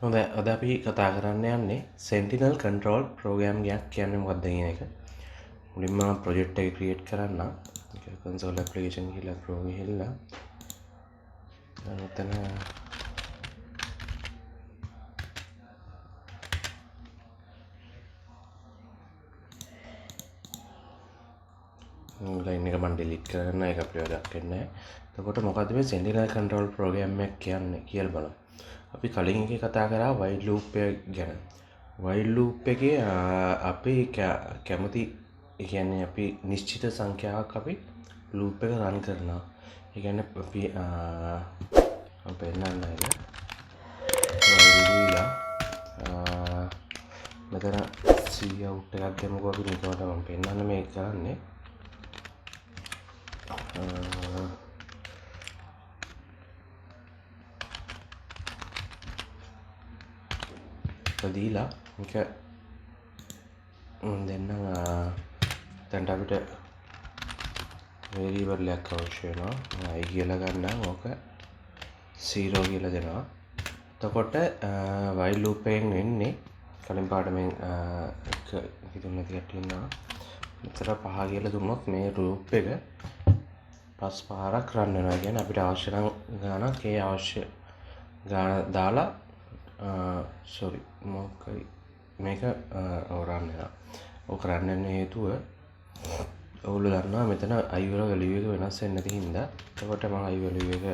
අද අපි කතා කරන්න යන්නේ Sentinel Controlled Program එකක් කියන්නේ මොකක්ද කියන එක. මුලින්ම ප්‍රොජෙක්ට් එක ක්‍රියේට් කරන්න. console application කියලා pro ගිහිල්ලා එතන ලයින් එක මම delete කරන්න ඒක අපිට වැඩක් වෙන්නේ නැහැ. එතකොට මොකද්ද මේ Sentinel Controlled Program එක කියන්නේ කියලා බලමු. අපි කලින් එකේ කතා කරා while loop එක ගැන. while loop එකේ අපි කැමති ඒ කියන්නේ අපි නිශ්චිත සංඛ්‍යාවක් අපි loop එක run කරනවා. ඒ කියන්නේ අපි මම පෙන්නන්න නේද? while මෙතන cout එකක් දෙමුකෝ අපි නිකමට මම පෙන්නන්න මේක කරන්නේ. දීලා මේක දෙන්න දැන් අපිට variable එකක් අවශ්‍ය වෙනවා. i කියලා ගන්නම් ඕක 0 කියලා දෙනවා. එතකොට while loop එකෙන් වෙන්නේ කලින් පාඩමෙන් හිතුන්නේ නැති කට්ටිය ඉන්නවා. මෙතන 5 කියලා දුන්නොත් මේ loop එක 5 පාරක් රන් වෙනවා. කියන්නේ අපිට අවශ්‍ය නම් ගානක් ඒ අවශ්‍ය ගාන දාලා sorry මොකයි මේක රන් වෙනවා. ඕක රන් වෙන හේතුව ඔයගොල්ලෝ දන්නවා මෙතන i වල value එක වෙනස් වෙන්නේ නැති හින්දා. එතකොට මම i value එක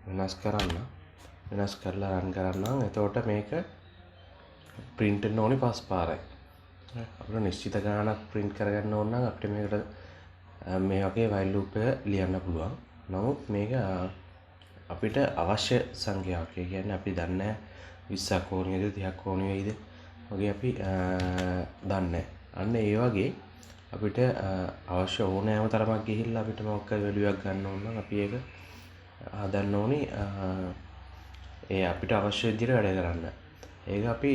වෙනස් කරලා රන් කරන්නම්. එතකොට මේක print වෙන්න ඕනේ 5 පාරයි. අපිට නිශ්චිත ගානක් print කරගන්න ඕන නම් අපිට මේකට මේ වගේ while loop එක ලියන්න පුළුවන්. නමුත් මේක අපිට අවශ්‍ය සංඛ්‍යාවක්. ඒ කියන්නේ අපි දන්නේ 20ක් ඕනියද 30ක් ඕනිය වෙයිද වගේ අපි දන්නේ. අන්න ඒ වගේ අපිට අවශ්‍ය ඕනෑම තරමක් ගිහිල්ලා අපිට මොකක් value එකක් ගන්න ඕන නම් අපි ඒක හදන්න ඕනි. ඒ අපිට අවශ්‍ය විදිහට වැඩ කරන්න. ඒක අපි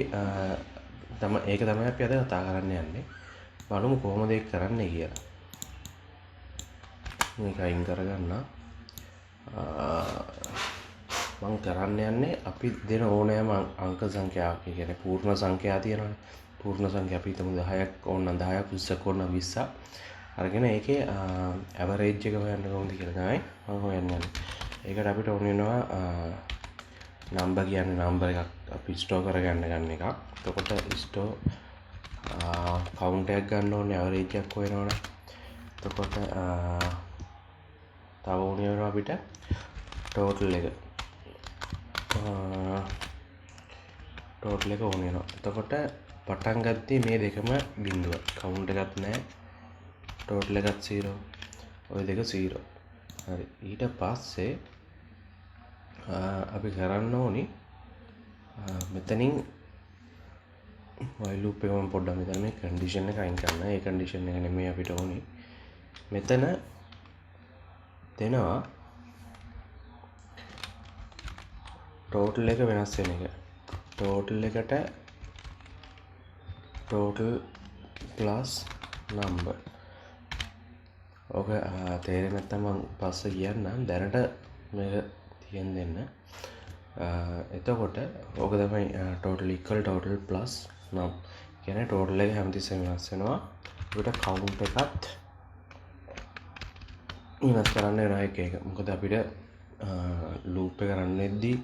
ඒක තමයි අපි අද කතා කරන්න යන්නේ. බලමු කොහොමද ඒක කරන්නේ කියලා. මේක අයින් කරගන්න. මම කරන්න යන්නේ අපි දෙන ඕනෑම අංක සංඛ්‍යාවක්. ඒ කියන්නේ පූර්ණ සංඛ්‍යා තියෙනවානේ. පූර්ණ සංඛ්‍යා අපි හිතමු 10ක් ඕන නම් 10ක් 20ක් ඕන නම් 20ක්. අරගෙන ඒකේ ඇවරේජ් එක හොයන්න කොහොමද කියලා තමයි මම හොයන්න යන්නේ. ඒකට අපිට ඕන වෙනවා නම්බර් කියන්නේ නම්බර් එකක් අපි ස්ටෝර් කරගන්න ගන්න එකක්. එතකොට ස්ටෝර් කවුන්ට් එකක් ගන්න ඕනේ ඇවරේජ් එකක් හොයනවනේ. එතකොට තව ඕනේ වෙනවා අපිට ටෝටල් එක. ටෝටල් එක ඕනේ වෙනවා. එතකොට පටන් ගත්තේ මේ දෙකම බිඳුව. කවුන්ට් එකක් නැහැ. ටෝටල් එකත් 0. ওই දෙක 0. හරි. ඊට පස්සේ අපි කරන්න ඕනි මෙතනින් while loop එක මම පොඩ්ඩක් මෙතන මේ condition එක අයින් කරන්න. ඒ condition එක නෙමෙයි අපිට ඕනි. මෙතන දෙනවා total එක වෙනස් වෙන එක. total එකට total plus number. ඔක තේරෙන්නේ නැත්නම් මම පස්සේ කියන්නම්. දැනට මේක තියන් දෙන්න. එතකොට ඕක තමයි total equal total plus num. කියන්නේ total එක හැමතිස්සෙම වෙනස් වෙනවා. අපිට count එකත් වෙනස් කරන්න වෙනවා එක. මොකද අපිට loop එක run වෙද්දී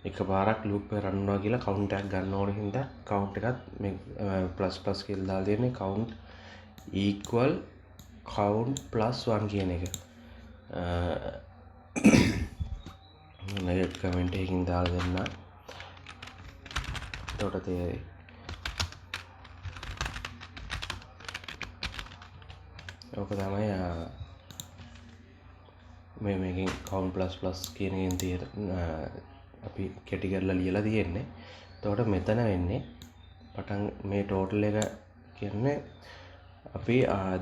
එකපාරක් loop එක run වෙනවා කියලා count එකක් ගන්න ඕන හින්දා count එකත් මේ plus කියලා දාලා තියෙන්නේ count equal count plus 1 කියන එක. මම කමෙන්ට් එකකින් දාලා දෙන්න. එතකොට තේරෙයි. ඕක තමයි මේකෙන් count plus කියන එකෙන් තියෙන අපි කැටි කරලා ලියලා තියෙන්නේ. එතකොට මෙතන වෙන්නේ පටන් මේ total එක කියන්නේ අපි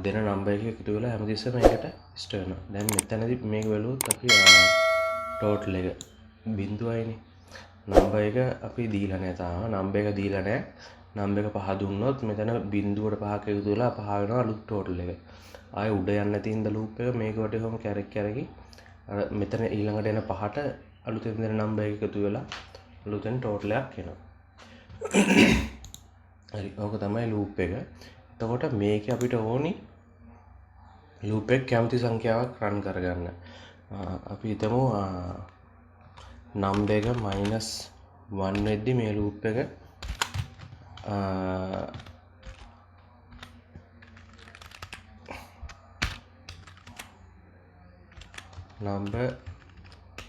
දෙන නම්බර් එක එකතු වෙලා හැමතිස්සෙම ඒකට ස්ට් වෙනවා. දැන් මෙතනදී මේක බලුවොත් අපි total එක බිඳුවයිනේ. නම්බර් එක අපි දීලා නැහැ තාම. නම්බර් එක දීලා නැහැ. නම්බර් එක 5 දුන්නොත් මෙතන බිඳුවට 5ක එකතු වෙලා 5 වෙනවා අලුත් total එක. ආයෙ උඩ යන්න නැති ඉඳ loop එක මේක වටේ කැරකි අර මෙතන ඊළඟට එන 5ට අලුතෙන් දෙන නම්බර් එක එකතු වෙලා අලුතෙන් ටෝටල් එකක් එනවා. හරි. ඕක තමයි ලූප් එක. එතකොට මේකේ අපිට ඕනි ලූප් එක කැමති සංඛ්‍යාවක් රන් කරගන්න. අපි හිතමු නම්බර් එක -1 වෙද්දි මේ ලූප් එක number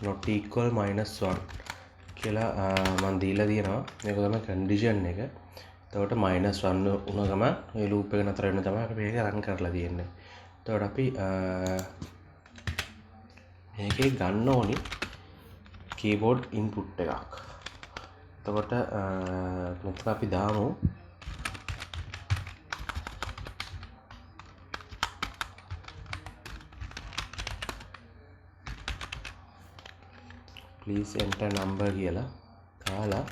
not equal -1 කියලා මම දීලා තියෙනවා. මේක තමයි කන්ඩිෂන් එක. එතකොට -1 වුණ ගමන් මේ ලූප් එක නතර වෙන තමයි අපි මේක රන් කරලා තියෙන්නේ. එතකොට අපි මේකේ ගන්න ඕනි keyboard input එකක්. එතකොට මෙතන අපි දාමු please enter number කියලා කාලා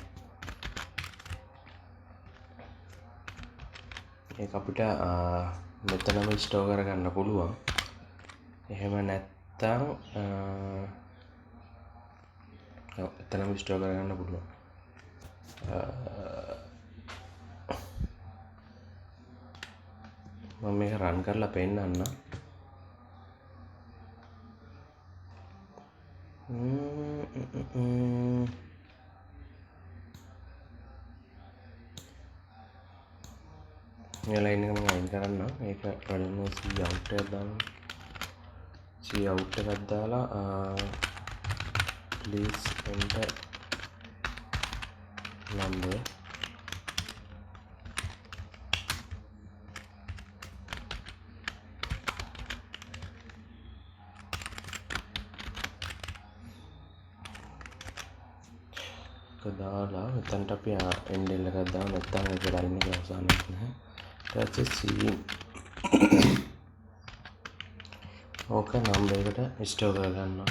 ඒක අපිට මෙතනම ස්ටෝර් කරගන්න පුළුවන්. එහෙම නැත්නම් එතනම ස්ටෝර් කරගන්න පුළුවන්. මම මේක රන් කරලා පෙන්නන්න. මේ ලයින් එක මම අයින් කරන්න. ඒක වලින්ම C out එකක් දාන්න. C out එකක් දාලා please enter number දාලා මෙතනට අපි එන්ඩ් එකක් දාන්න. නැත්නම් ඒක ලයින් එක අවසානයක් නැහැ. ඊට පස්සේ ඕක නම්බර් එකට ස්ටෝර් කරගන්නවා.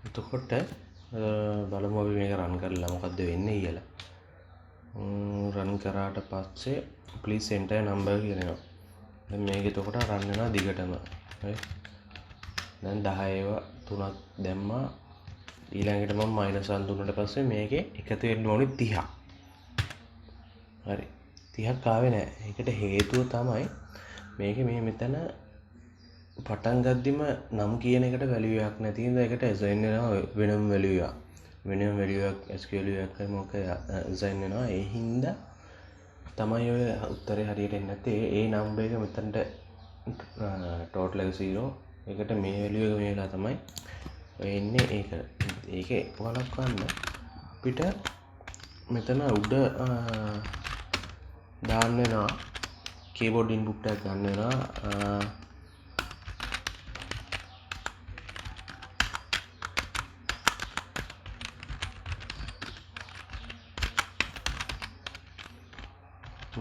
එතකොට බලමු අපි මේක රන් කරලා මොකද්ද වෙන්නේ කියලා. රන් කරාට පස්සේ please enter number කියනවා. දැන් මේක එතකොට රන් වෙනවා දිගටම. හරි. දැන් 10 3ක් දැම්මා. ඊළඟට මම -1 දුන්නාට පස්සේ මේකේ එකතු වෙන්න ඕනේ 30ක්. හරි. 30ක් ආවේ නැහැ. ඒකට හේතුව තමයි මේකේ මේ මෙතන පටන් ගද්දිම නම් කියන එකට වැලියු එකක් නැති හින්දා ඒකට assign වෙනවා වෙනම වැලියු එකක්. වෙනම වැලියු එකක් SQL එකක් මොකක් assign වෙනවා. ඒ හින්දා තමයි ඔය උත්තරේ හරියට එන්නේ නැත්තේ. ඒ නම්බර් එක මෙතනට total එක 0. ඒකට මේ වැලියු එක මේලා තමයි එන්නේ. ඒකේ වළක්වන්න අපිට මෙතන උඩ දාන්න වෙනවා keyboard input එකක් ගන්න වෙනවා.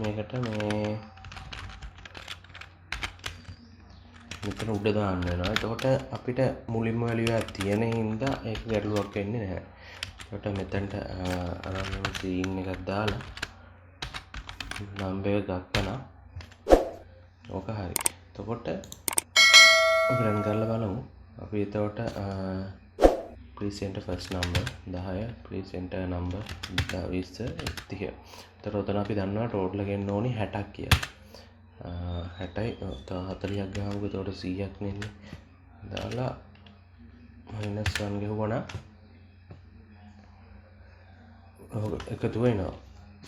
මේකට මෙතන උඩ දාන්න වෙනවා. එතකොට අපිට මුලින්ම වැලියු එකක් තියෙන හින්දා ඒක ගැටලුවක් වෙන්නේ නැහැ. එතකොට මෙතනට අරන් සීන් එකක් දාලා නම්බර් එක ගත්තා. ඕක හරි. එතකොට අපි රන් කරලා බලමු. අපි එතකොට please enter first number 10 please enter number 20 30. එතකොට උතන අපි දන්නවා total එක එන්න ඕනි 60ක් කියලා. 60යි 40ක් ගාමුකෝ. එතකොට 100ක් නෙන්නේ. දාලා -1 ගහුවනම් එකතු වෙනවා.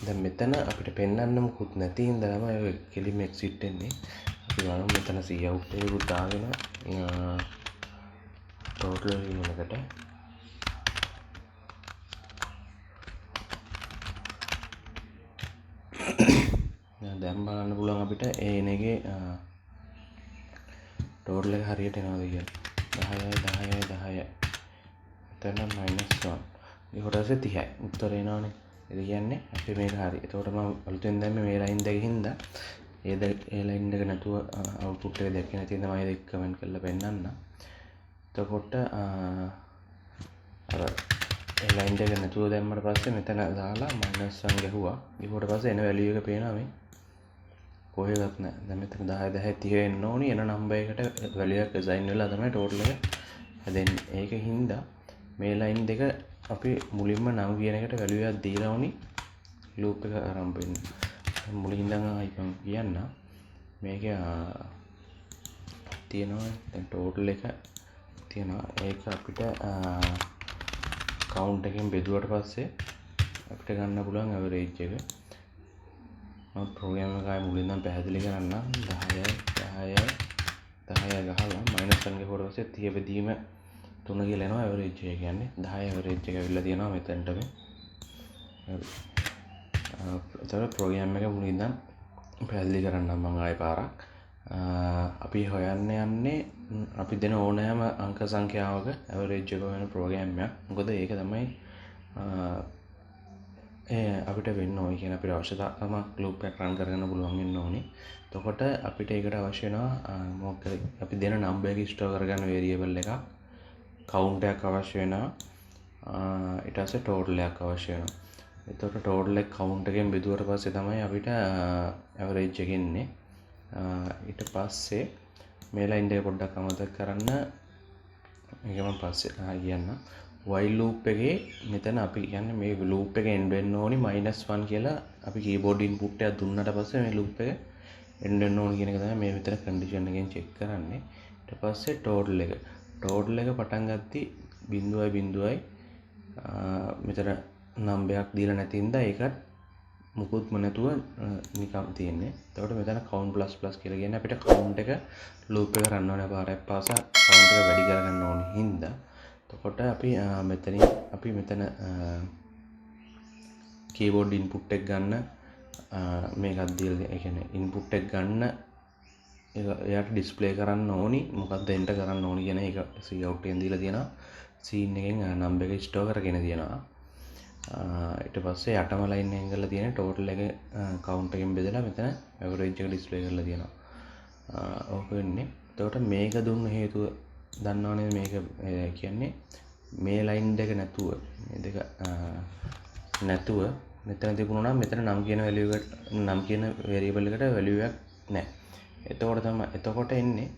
දැන් මෙතන අපිට පෙන්වන්න මොකුත් නැති හින්දා තමයි ඔය කෙලිම එක්සිට් වෙන්නේ. අපි බලමු මෙතන C out එකකුත් දාගෙන total එකකට දැන් බලන්න පුළුවන් අපිට එන එකේ total එක හරියට එනවද කියලා. 10 එතන -1 ඊට පස්සේ 30යි උත්තරේ එනවනේ. ඒ කියන්නේ අපි මේක හරි. එතකොට මම අලුතෙන් දැම්මේ මේ ලයින් දෙක හින්දා ඒ ලයින් එක නැතුව අවුට්පුට් එක දැක්කේ නැති හින්දා මම ඒක කමෙන්ට් කරලා පෙන්නන්න. එතකොට අර ඒ ලයින් එක නැතුව දැම්මට පස්සේ මෙතන දාලා -1 ගහුවා. ඊට පස්සේ එන වැලියු එක පේනවා මේ කොහෙවත් නැහැ. දැන් මෙතන 10 30 එන්න ඕනි. එන නම්බර් එකට වැලියු එක assign වෙලා තමයි total එක හැදෙන්නේ. ඒක හින්දා මේ ලයින් දෙක අපි මුලින්ම නම් කියන එකට වැලියු එකක් දීලා උනි ලූප් එක ආරම්භ වෙන්න. මුලින් ඉඳන් ආයිකම් කියන්න මේක තියෙනවා දැන් ටෝටල් එක තියෙනවා ඒක අපිට කවුන්ට් එකෙන් බෙදුවට පස්සේ අපිට ගන්න පුළුවන් ඇවරේජ් එක. මම ප්‍රෝග්‍රෑම් එක ආයෙ මුලින් ඉඳන් පැහැදිලි කරන්නම් 10යි 10යි 10යි ගහලා මයිනස් 1 ගහුවට පස්සේ 30 බෙදීම 3 කියලා එනවා ඇවරේජ් එක කියන්නේ 10 ඇවරේජ් එක ඇවිල්ලා තියෙනවා මෙතනට මේ. ඒතර ප්‍රෝග්‍රෑම් එක මුලින් ඉඳන් පැහැදිලි කරන්නම් මම ආයෙ පාරක්. අපි හොයන්න යන්නේ අපි දෙන ඕනෑම අංක සංඛ්‍යාවක ඇවරේජ් එක වෙන ප්‍රෝග්‍රෑම් එකක්. මොකද ඒක තමයි අපිට වෙන්න ඕනේ කියන අපිට අවශ්‍යතාවම ලූප් එකක් රන් කරගන්න පුළුවන් වෙන්න ඕනේ. එතකොට අපිට ඒකට අවශ්‍ය වෙනවා මොකද අපි දෙන නම්බර් එක ස්ටෝර් කරගන්න වේරියබල් එකක් කවුන්ට් එකක් අවශ්‍ය වෙනවා. ඊට පස්සේ ටෝටල් එකක් අවශ්‍ය වෙනවා. එතකොට ටෝටල් එක කවුන්ට් එකෙන් බෙදුවට පස්සේ තමයි අපිට ඇවරේජ් එක එන්නේ. ඊට පස්සේ මේ ලයින් එක පොඩ්ඩක් අමතක කරන්න. මේක මම පස්සේ කියන්න. while loop එකේ මෙතන අපි කියන්නේ මේ loop එක end වෙන්න ඕනි -1 කියලා අපි keyboard input එකක් දුන්නාට පස්සේ මේ loop එක end වෙන්න ඕනි කියන එක තමයි මේ විතර condition එකෙන් check කරන්නේ. ඊට පස්සේ total එක පටන් ගත්තී 0.0යි මෙතන නම්බරයක් දීලා නැති හින්දා ඒකත් මුකුත්ම නැතුව නිකම් තියෙන්නේ. එතකොට මෙතන count plus plus කියලා කියන්නේ අපිට count එක loop එක රන් වෙන පාරක් පාසා count එක වැඩි කරගන්න ඕනි හින්දා එතකොට අපි මෙතන keyboard input එක ගන්න මේකක් දීලා ඒ කියන්නේ input එක ගන්න එයාට display කරන්න ඕනි මොකක්ද enter කරන්න ඕනි කියන එක cout එකෙන් දීලා තියෙනවා scene එකෙන් number එක store කරගෙන තියෙනවා ඊට පස්සේ යටම line එකෙන් කරලා තියෙන total එක count එකෙන් බෙදලා මෙතන average එක display කරලා තියෙනවා ඕක වෙන්නේ එතකොට මේක දුන්න හේතුව දන්නවනේ මේක කියන්නේ මේ ලයින් දෙක නැතුව මේ දෙක නැතුව මෙතන තිබුණා නම් මෙතන නම් කියන වැලියු එකට නම් කියන වේරියබල් එකට වැලියු එකක් නැහැ. එතකොට එන්නේ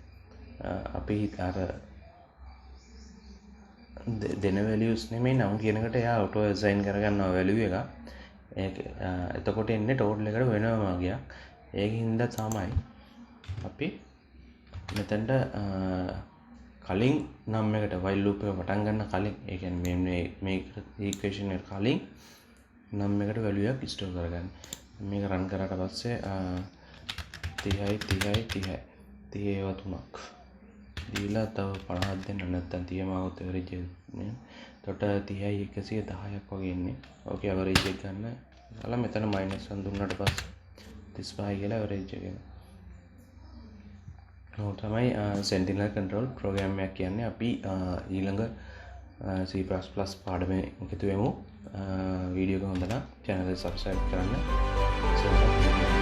අපි අර දෙන වැලියුස් නෙමෙයි නම් කියන එකට එයා ඔටෝ ඇසයින් කරගන්නවා වැලියු එක. ඒක එතකොට එන්නේ ටෝටල් එකට වෙනම මාගයක්. ඒකින්ද තමයි අපි මෙතනට කලින් නම් එකට while loop එක පටන් ගන්න කලින් ඒ කියන්නේ මේ equation එක කලින් නම් එකට value එකක් store කරගන්න. මේක run කරාට පස්සේ 30යි 30යි 30යි 30 ඒවා තුනක් දීලා තව 50ක් දෙන්න නැත්නම් 30 මාවත average නේ. එතකොට 30යි 110ක් වගේ ඉන්නේ. ඕකේ average එක ගන්න. ඊළඟ මෙතන -1 දුන්නාට පස්සේ 35 කියලා average එක එනවා. තමයි Sentinel Controlled Program එකක් කියන්නේ අපි ඊළඟ C++ පාඩමේ එකතු වෙමු. වීඩියෝ එක හොඳ නම් channel එක subscribe කරන්න.